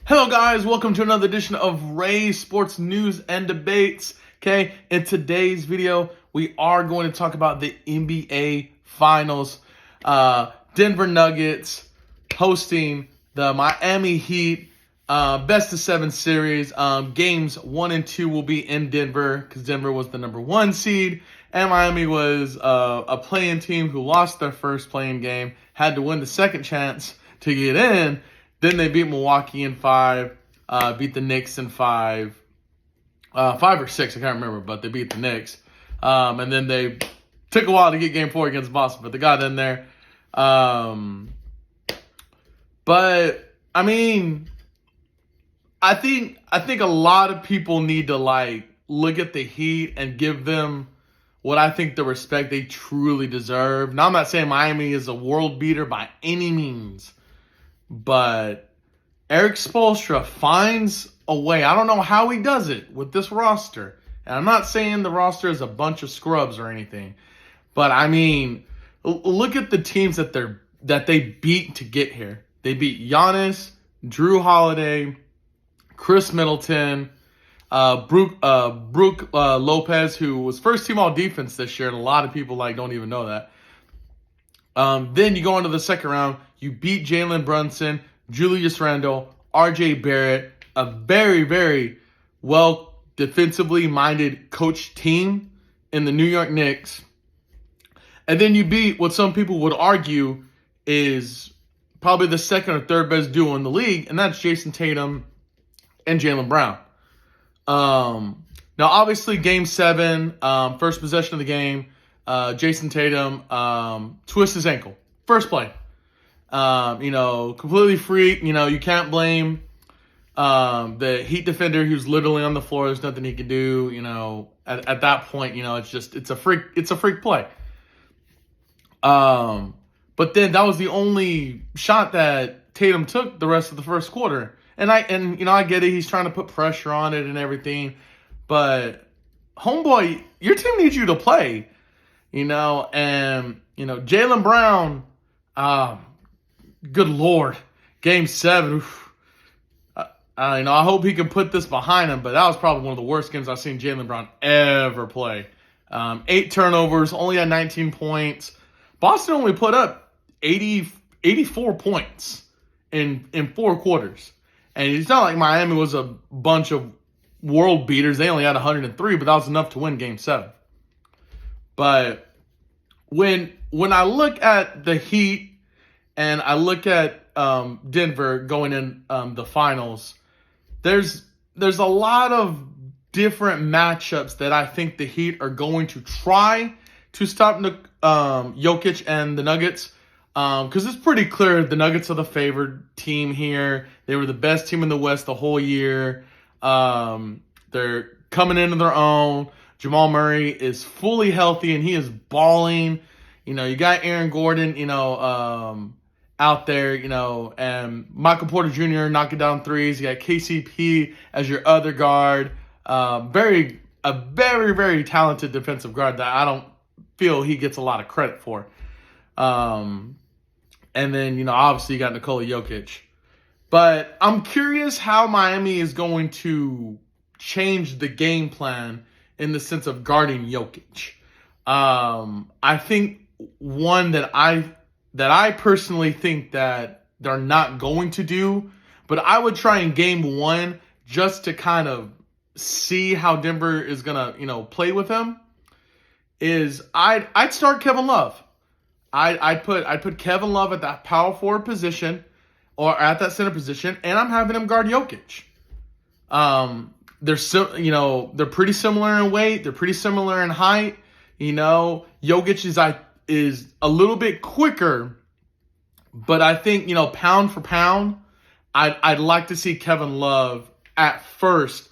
Hello guys, welcome to another edition of Ray Sports News and Debates. Okay, in today's video, we are going to talk about the NBA Finals. Denver Nuggets hosting the Miami Heat, best of 7 series. Games 1 and 2 will be in Denver because Denver was the number 1 seed. And Miami was a play-in team who lost their first play-in game, had to win the second chance to get in. Then they beat Milwaukee in 5, beat the Knicks in 5, 5 or 6, I can't remember, but they beat the Knicks. And then they took a while to get Game 4 against Boston, but they got in there. But I mean, I think a lot of people need to look at the Heat and give them what I think the respect they truly deserve. Now, I'm not saying Miami is a world beater by any means. But Erik Spoelstra finds a way. I don't know how he does it with this roster. And I'm not saying the roster is a bunch of scrubs or anything. But I mean, look at the teams that they beat to get here. They beat Giannis, Drew Holiday, Chris Middleton, Brook Lopez, who was first team all defense this year, and a lot of people don't even know that. Then you go into the second round. You beat Jalen Brunson, Julius Randle, R.J. Barrett, a very, very well defensively minded coach team in the New York Knicks. And then you beat what some people would argue is probably the second or third best duo in the league, and that's Jason Tatum and Jaylen Brown. Now, obviously, Game 7, first possession of the game, Jason Tatum twists his ankle. First play. Completely freak. You can't blame the Heat defender who's literally on the floor. There's nothing he can do. At that point, it's a freak play. But then that was the only shot that Tatum took the rest of the first quarter. And I get it. He's trying to put pressure on it and everything. But homeboy, your team needs you to play. Jaylen Brown, good Lord, Game 7. I hope he can put this behind him, but that was probably one of the worst games I've seen Jaylen Brown ever play. 8 turnovers, only had 19 points. Boston only put up 84 points in 4 quarters. And it's not like Miami was a bunch of world beaters. They only had 103, but that was enough to win Game 7. But when I look at the Heat and I look at Denver going in the finals, there's a lot of different matchups that I think the Heat are going to try to stop Jokic and the Nuggets. Because it's pretty clear the Nuggets are the favored team here. They were the best team in the West the whole year. They're coming into their own. Jamal Murray is fully healthy and he is balling. You got Aaron Gordon, out there, and Michael Porter Jr. knocking down threes. You got KCP as your other guard. A very, very talented defensive guard that I don't feel he gets a lot of credit for. And then, obviously you got Nikola Jokic. But I'm curious how Miami is going to change the game plan in the sense of guarding Jokic. I think one that I personally think that they're not going to do, but I would try in Game 1 just to kind of see how Denver is gonna, play with him, is I'd start Kevin Love. I'd put Kevin Love at that power forward position or at that center position, and I'm having him guard Jokic. They're pretty similar in weight. They're pretty similar in height. Jokic is a little bit quicker, but I think, pound for pound, I'd like to see Kevin Love at first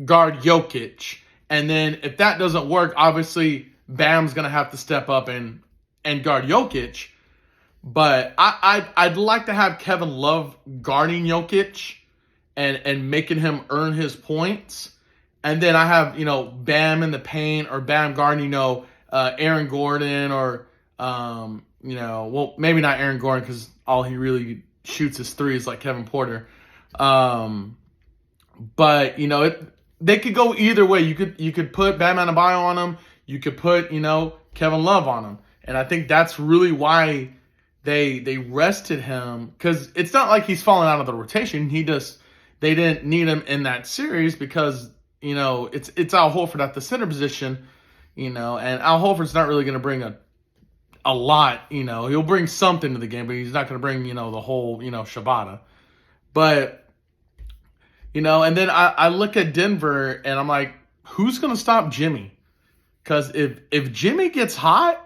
guard Jokic. And then if that doesn't work, obviously Bam's going to have to step up and guard Jokic. But I'd like to have Kevin Love guarding Jokic and making him earn his points. And then I have, Bam in the paint or Bam guarding, Aaron Gordon or, maybe not Aaron Gordon because all he really shoots his threes like Kevin Porter. But they could go either way. You could put Bam Adebayo on him. You could put Kevin Love on him, and I think that's really why they rested him, because it's not like he's fallen out of the rotation. They didn't need him in that series because it's Al Horford at the center position, and Al Horford's not really going to bring a lot. He'll bring something to the game, but he's not going to bring the whole Shabbat. But and then I look at Denver and I'm like, who's going to stop Jimmy? Because if Jimmy gets hot,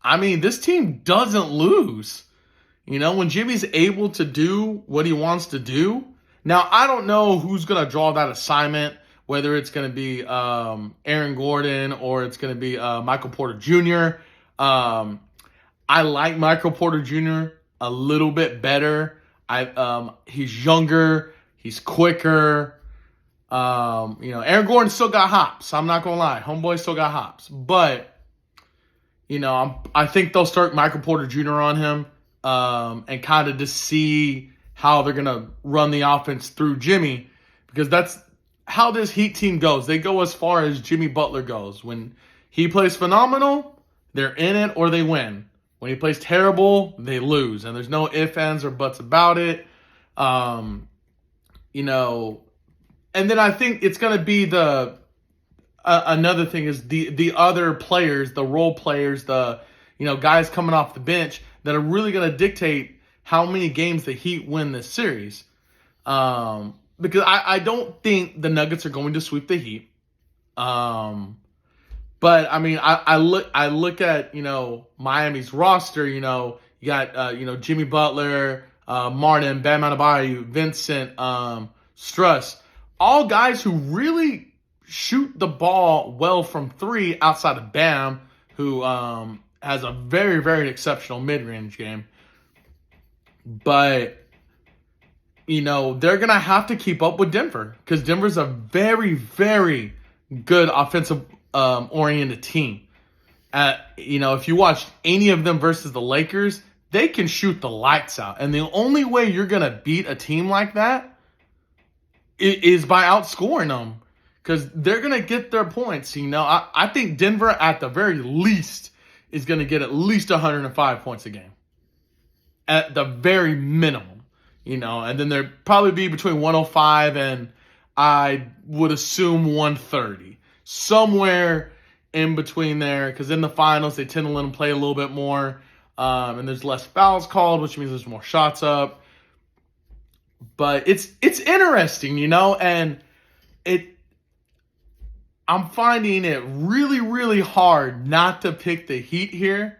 I mean, this team doesn't lose. When Jimmy's able to do what he wants to do. Now, I don't know who's going to draw that assignment, whether it's going to be Aaron Gordon or it's going to be Michael Porter Jr. I like Michael Porter Jr. a little bit better. He's younger. He's quicker. Aaron Gordon still got hops. I'm not going to lie. Homeboy still got hops. But, I think they'll start Michael Porter Jr. on him and kind of just see how they're going to run the offense through Jimmy, because that's how this Heat team goes. They go as far as Jimmy Butler goes. When he plays phenomenal, they're in it or they win. When he plays terrible, they lose. And there's no ifs, ands, or buts about it. And then I think it's going to be another thing is the other players, the role players, the guys coming off the bench that are really going to dictate how many games the Heat win this series. Because I don't think the Nuggets are going to sweep the Heat. But I mean, I look at Miami's roster. You got Jimmy Butler, Martin, Bam Adebayo, Vincent, Struss, all guys who really shoot the ball well from three outside of Bam, who has a very, very exceptional mid-range game. But, they're going to have to keep up with Denver because Denver's a very, very good offensive-oriented team. If you watch any of them versus the Lakers, they can shoot the lights out. And the only way you're going to beat a team like that is by outscoring them, because they're going to get their points. I think Denver at the very least is going to get at least 105 points a game. At the very minimum, and then there'd probably be between 105 and I would assume 130. Somewhere in between there, because in the finals, they tend to let them play a little bit more, and there's less fouls called, which means there's more shots up. But it's interesting, and I'm finding it really, really hard not to pick the Heat here,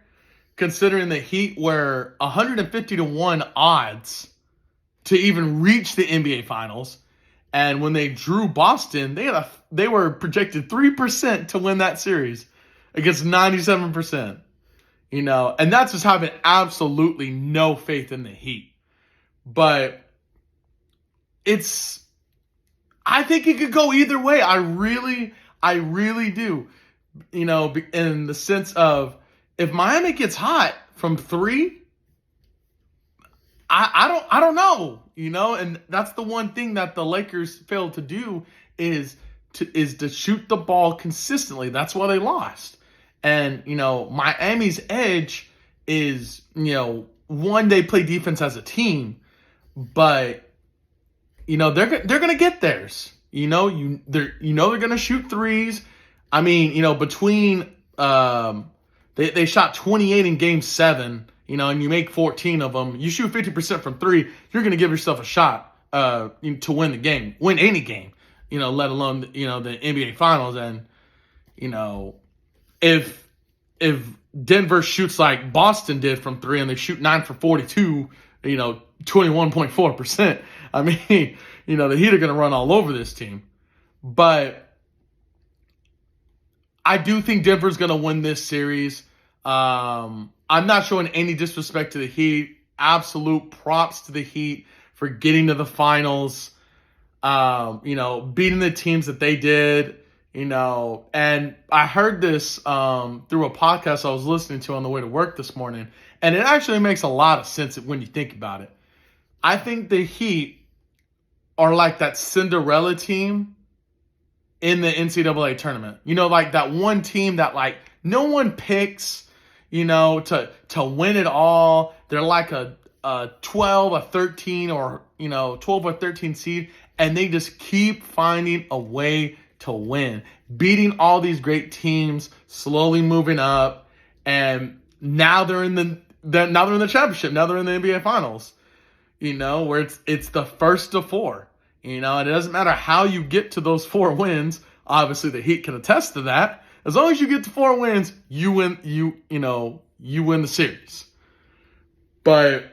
considering the Heat were 150-1 odds to even reach the NBA Finals. And when they drew Boston, they were projected 3% to win that series against 97%. And that's just having absolutely no faith in the Heat. But I think it could go either way. I really do. In the sense of, if Miami gets hot from three, I don't know, and that's the one thing that the Lakers failed to do is to shoot the ball consistently. That's why they lost. And Miami's edge is one, they play defense as a team, but they're gonna get theirs. They're gonna shoot threes. I mean, between they shot 28 in Game 7, and you make 14 of them. You shoot 50% from three, you're going to give yourself a shot to win the game, win any game, let alone the NBA Finals. And if Denver shoots like Boston did from three, and they shoot 9 for 42, 21.4%. I mean, the Heat are going to run all over this team, but I do think Denver's going to win this series. I'm not showing any disrespect to the Heat. Absolute props to the Heat for getting to the finals. Beating the teams that they did. And I heard this through a podcast I was listening to on the way to work this morning, and it actually makes a lot of sense when you think about it. I think the Heat are like that Cinderella team in the NCAA tournament. You know, like that one team that like no one picks, you know, to win it all. They're like a 12, a 13, or, you know, 12 or 13 seed, and they just keep finding a way to win, beating all these great teams, slowly moving up, and now they're in the championship. Now they're in the NBA Finals. You know, where it's the first of four. You know, and it doesn't matter how you get to those 4 wins. Obviously, the Heat can attest to that. As long as you get to 4 wins, you win. You win the series. But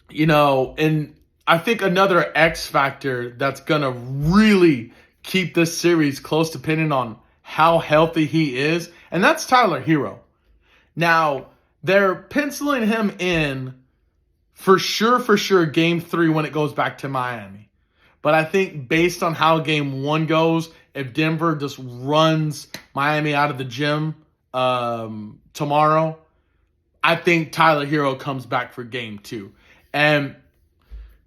you know, and I think another X factor that's gonna really keep this series close, depending on how healthy he is, and that's Tyler Hero. Now they're penciling him in for sure, Game 3 when it goes back to Miami. But I think based on how Game 1 goes, if Denver just runs Miami out of the gym tomorrow, I think Tyler Hero comes back for Game 2. And,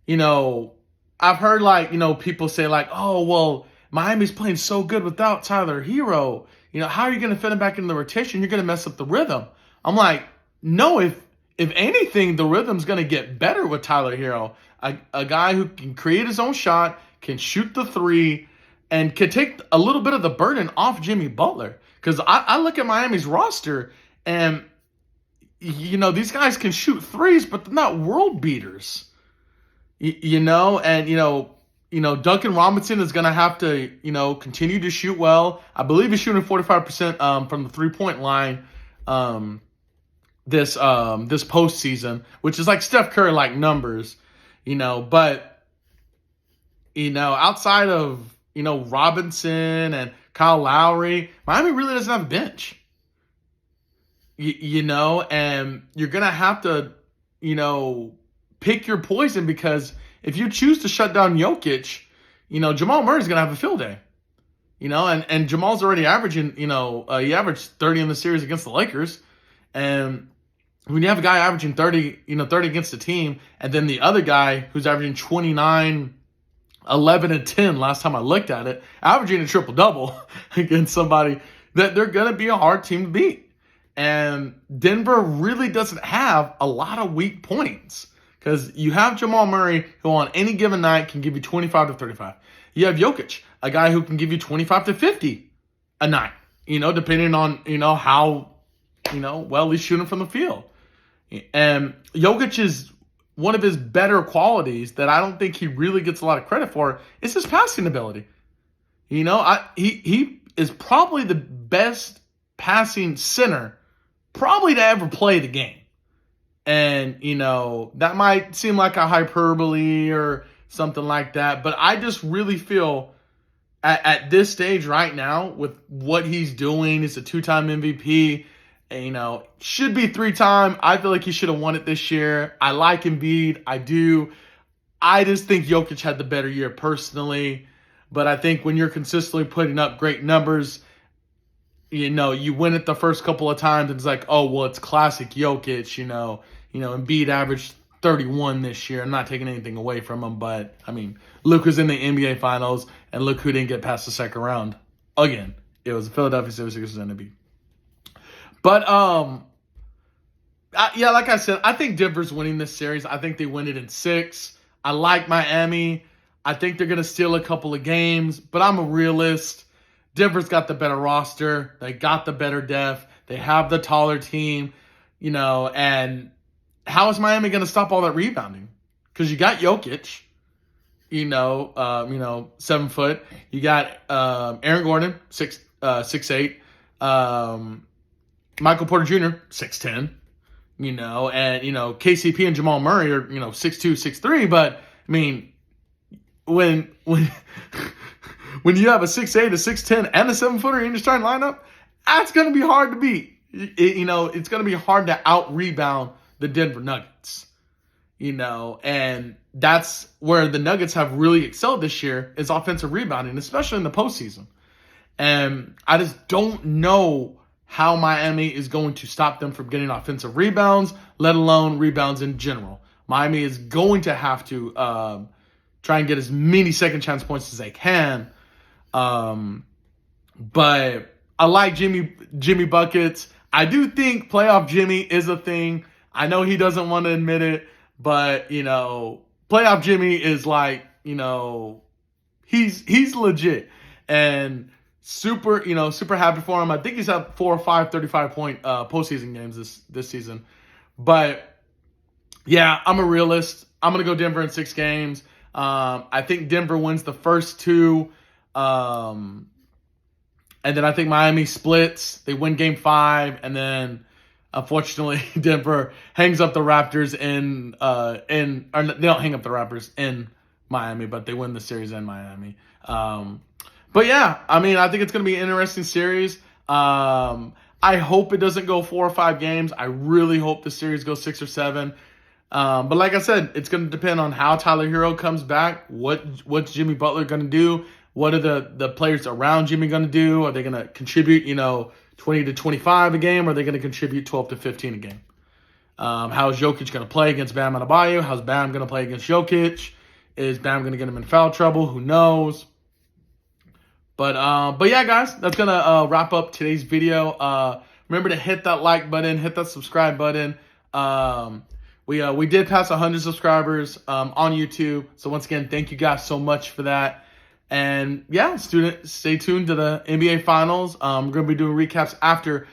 you know, I've heard, like, you know, people say, like, oh, well, Miami's playing so good without Tyler Hero. You know, how are you going to fit him back into the rotation? You're going to mess up the rhythm. I'm like, no, if anything, the rhythm's going to get better with Tyler Hero. A guy who can create his own shot, can shoot the three, and can take a little bit of the burden off Jimmy Butler. Because I look at Miami's roster, and, you know, these guys can shoot threes, but they're not world beaters. You know, and, you know, Duncan Robinson is going to have to, you know, continue to shoot well. I believe he's shooting 45% from the three-point line this postseason, which is like Steph Curry like numbers, you know. But, you know, outside of, you know, Robinson and Kyle Lowry, Miami really doesn't have a bench. You know, and you're gonna have to, you know, pick your poison, because if you choose to shut down Jokic, you know, Jamal Murray's gonna have a field day. You know, and Jamal's already averaging, you know, he averaged 30 in the series against the Lakers. And when you have a guy averaging 30 against the team, and then the other guy who's averaging 29, 11, and 10 last time I looked at it, averaging a triple-double against somebody, that they're going to be a hard team to beat. And Denver really doesn't have a lot of weak points, because you have Jamal Murray, who on any given night can give you 25 to 35. You have Jokic, a guy who can give you 25 to 50 a night, you know, depending on, you know, how, you know, well he's shooting from the field. And Jokic is one of his better qualities that I don't think he really gets a lot of credit for is his passing ability. You know, he is probably the best passing center probably to ever play the game. And, you know, that might seem like a hyperbole or something like that, but I just really feel at this stage right now, with what he's doing, he's a 2-time MVP, and, you know, should be 3-time. I feel like he should have won it this year. I like Embiid. I do. I just think Jokic had the better year personally, but I think when you're consistently putting up great numbers, you know, you win it the first couple of times, and it's like, oh, well, it's classic Jokic, you know, Embiid averaged 31 this year. I'm not taking anything away from him, but, I mean, look who's in the NBA Finals, and look who didn't get past the second round. Again, it was the Philadelphia 76ers MVP. But, yeah, like I said, I think Denver's winning this series. I think they win it in 6. I like Miami. I think they're going to steal a couple of games, but I'm a realist. Denver's got the better roster. They got the better depth. They have the taller team, you know, and how is Miami going to stop all that rebounding? Because you got Jokic, you know, 7 foot. You got Aaron Gordon, 6'8". Michael Porter Jr., 6'10", you know, and, you know, KCP and Jamal Murray are, you know, 6'2", 6'3", but, I mean, when you have a 6'8", a 6'10", and a 7-footer in your starting lineup, that's going to be hard to beat. You know, it's going to be hard to out-rebound the Denver Nuggets, you know, and that's where the Nuggets have really excelled this year, is offensive rebounding, especially in the postseason. And I just don't know how Miami is going to stop them from getting offensive rebounds, let alone rebounds in general. Miami is going to have to try and get as many second chance points as they can. But I like Jimmy Buckets. I do think playoff Jimmy is a thing. I know he doesn't want to admit it, but playoff Jimmy is like, he's legit and super happy for him. I think he's had 4 or 5 35-point postseason games this season. But yeah, I'm a realist. I'm gonna go Denver in 6 games. I think Denver wins the first 2. And then I think Miami splits. They win game 5, and then unfortunately Denver hangs up the Raptors or they don't hang up the Raptors in Miami, but they win the series in Miami. But yeah, I mean, I think it's going to be an interesting series. I hope it doesn't go 4 or 5 games. I really hope the series goes 6 or 7. But like I said, it's going to depend on how Tyler Hero comes back. What's Jimmy Butler going to do? What are the players around Jimmy going to do? Are they going to contribute, 20 to 25 a game? Or are they going to contribute 12 to 15 a game? How is Jokic going to play against Bam Adebayo? How's Bam going to play against Jokic? Is Bam going to get him in foul trouble? Who knows? But yeah, guys, that's going to wrap up today's video. Remember to hit that like button, hit that subscribe button. We did pass 100 subscribers on YouTube. So once again, thank you guys so much for that. And yeah, stay tuned to the NBA Finals. We're going to be doing recaps after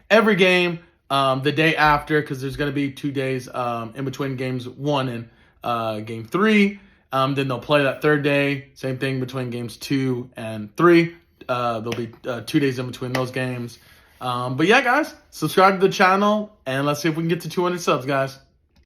every game, the day after, because there's going to be 2 days in between games 1 and game 3. Then they'll play that third day. Same thing between games 2 and 3. There'll be 2 days in between those games. But yeah, guys, subscribe to the channel, and let's see if we can get to 200 subs, guys.